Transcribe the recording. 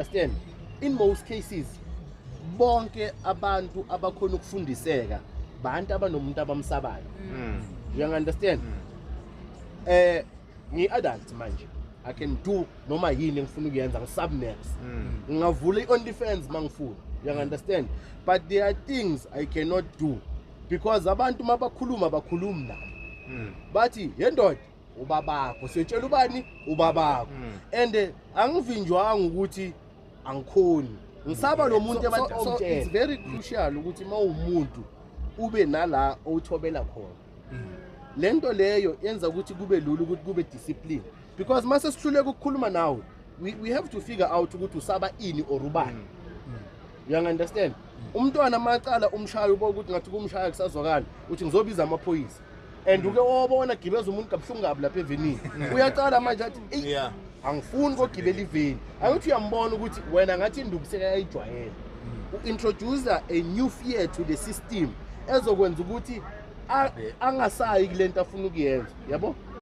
understand? In most cases bonke abantu abakhona ukufundiseka bantu abanomuntu abamsabayo. You understand? Ngi-adult manje I can do noma yini engifuna ukuyenza ngi-subnex. Ngingavula i-OnlyFans mangifuna. You understand? But there are things I cannot do because abantu mabakhuluma bakhuluma nami. Bathi yendoda ubabakho siyotshela ubani ubabakho. And angivinjwanga ukuthi angikhoni. Ngisaba lo muntu so it's very crucial ukuthi mawumuntu ube nala owuthobela khona. Lento leyo yenza ukuthi kube lula ukuthi kube discipline because mase sihluleka ukukhuluma nawe we have to figure out ukuthi usaba ini or ubani. You understand? Umntwana maqala umshayo ukuthi ngathi kumshaya kusazwakala uthi ngizobiza amaphoyisa and uke wabona gibeza umuntu kabuhlungu kabi lapha evenini uyaqala manje athi angifuni ukugibela iveni akuthi uyambona ukuthi wena ngathi induku sekayijwayela u-introduce a new fear to the system ezokwenza ukuthi angasayi kulento afuna ukuyenza yabo.